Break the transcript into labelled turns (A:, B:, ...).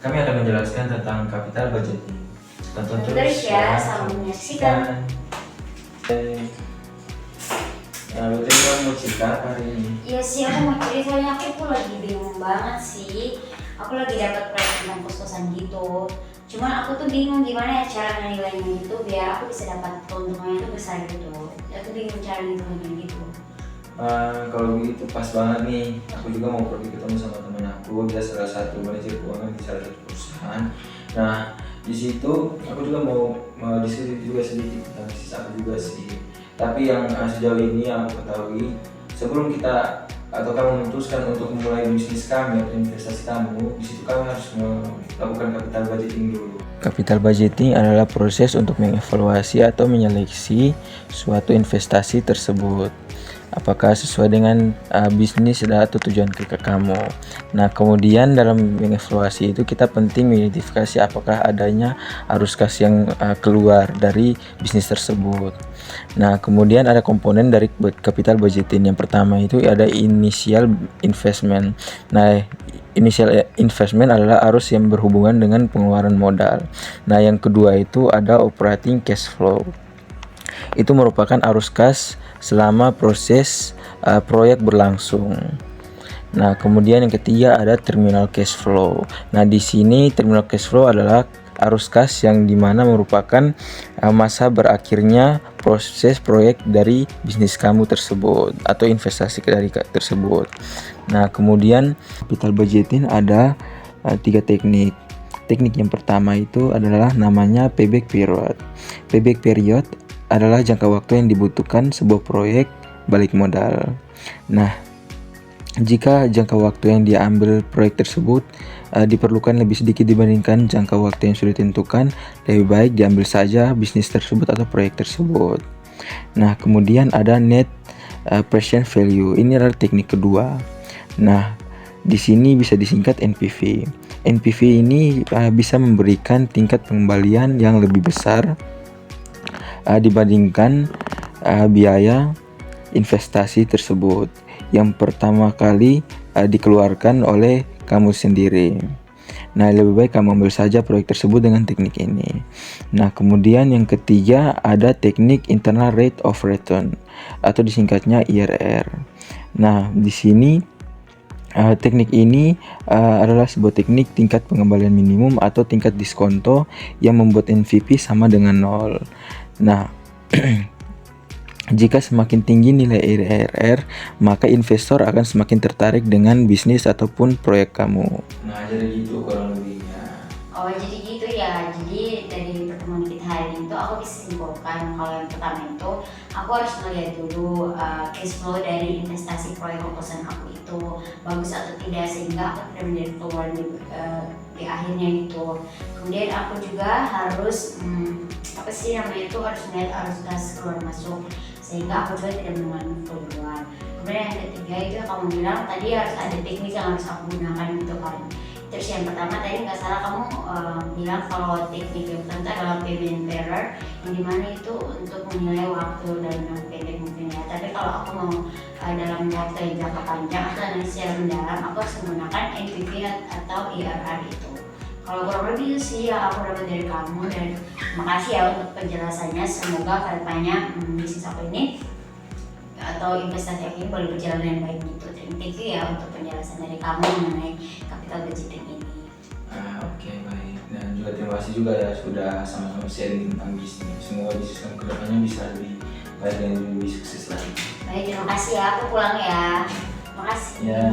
A: kami akan menjelaskan tentang capital budgeting. Tonton
B: Terus ya, selamat menyaksikan.
A: Nah, berarti kamu mau cerita hari ini?
B: Iya sih, aku mau ceritanya. Aku tuh lagi bingung banget sih. Aku lagi dapat proyek tentang kos-kosan gitu. Cuman aku tuh bingung gimana ya cara nilainya gitu biar aku bisa dapat keuntungannya tuh besar gitu. Aku bingung cara ngitungnya gitu.
A: Kalau begitu pas banget nih, aku juga mau pergi ketemu sama teman aku, dia salah satu manajer keuangan di salah satu perusahaan. Nah, di situ aku juga mau diskusi juga sedikit tentang bisnis aku juga sih. Tapi yang sejauh ini yang aku ketahui, sebelum kita atau kamu memutuskan untuk memulai bisnis kami atau investasi kamu, di situ kamu harus melakukan capital budgeting dulu. Capital budgeting adalah proses untuk mengevaluasi atau menyeleksi suatu investasi tersebut. Apakah sesuai dengan bisnis atau tujuan kamu. Nah, kemudian dalam mengevaluasi itu kita penting mengidentifikasi apakah adanya arus kas yang keluar dari bisnis tersebut. Nah, kemudian ada komponen dari capital budgeting. Yang pertama itu ada initial investment. Nah, initial investment adalah arus yang berhubungan dengan pengeluaran modal. Nah, yang kedua itu ada operating cash flow. Itu merupakan arus kas selama proses proyek berlangsung. Nah, kemudian yang ketiga ada terminal cash flow. Nah, di sini terminal cash flow adalah arus kas yang dimana merupakan masa berakhirnya proses proyek dari bisnis kamu tersebut atau investasi dari tersebut. Nah, kemudian capital budgeting ada 3 teknik. Teknik yang pertama itu adalah namanya payback period. Payback period adalah jangka waktu yang dibutuhkan sebuah proyek balik modal. Nah, jika jangka waktu yang diambil proyek tersebut diperlukan lebih sedikit dibandingkan jangka waktu yang sudah ditentukan, lebih baik diambil saja bisnis tersebut atau proyek tersebut. Nah, kemudian ada net present value. Ini adalah teknik kedua. Nah, di sini bisa disingkat NPV. NPV ini bisa memberikan tingkat pengembalian yang lebih besar dibandingkan biaya investasi tersebut yang pertama kali dikeluarkan oleh kamu sendiri. Nah, lebih baik kamu ambil saja proyek tersebut dengan teknik ini. Nah, kemudian yang ketiga ada teknik internal rate of return atau disingkatnya IRR. Nah, di sini teknik ini adalah sebuah teknik tingkat pengembalian minimum atau tingkat diskonto yang membuat NPV sama dengan 0. Nah, jika semakin tinggi nilai IRR, maka investor akan semakin tertarik dengan bisnis ataupun proyek kamu. Nah, jadi gitu kurang lebihnya.
B: Oh, jadi gitu ya. Jadi dari pertemuan kita hari ini tuh aku bisa simpulkan kalau yang pertama itu aku harus melihat dulu cash flow dari investasi proyek kosan aku itu bagus atau tidak sehingga aku tidak menjadi keluar di akhirnya itu. Kemudian aku juga harus harus melihat arus gas keluar masuk sehingga aku juga tidak mengalami keluar. Kemudian yang ketiga itu kamu bilang tadi harus ada teknik yang harus aku gunakan gitu kan. Terus yang pertama tadi nggak salah kamu bilang kalau teknik yang pertama adalah payment period yang dimana itu untuk menilai waktu dalam jangka pendek mungkin ya. Tapi kalau aku mau dalam waktu yang jangka panjang atau analisis yang mendalam, aku harus menggunakan NPV atau IRR itu. Kalau kurang lebih sih ya aku dapat dari kamu dan makasih ya untuk penjelasannya. Semoga kedepannya bisnis aku ini atau investasi aku ini boleh berjalan dengan baik gitu. Thank you ya untuk penjelasan dari kamu mengenai capital budgeting ini.
A: Oke, baik. Dan juga terima kasih juga ya sudah sama-sama sharing tentang bisnis. Semoga bisnis kamu kedepannya bisa lebih baik dan lebih sukses lagi.
B: Baik, terima kasih ya. Aku pulang ya. Makasih.
A: Ya.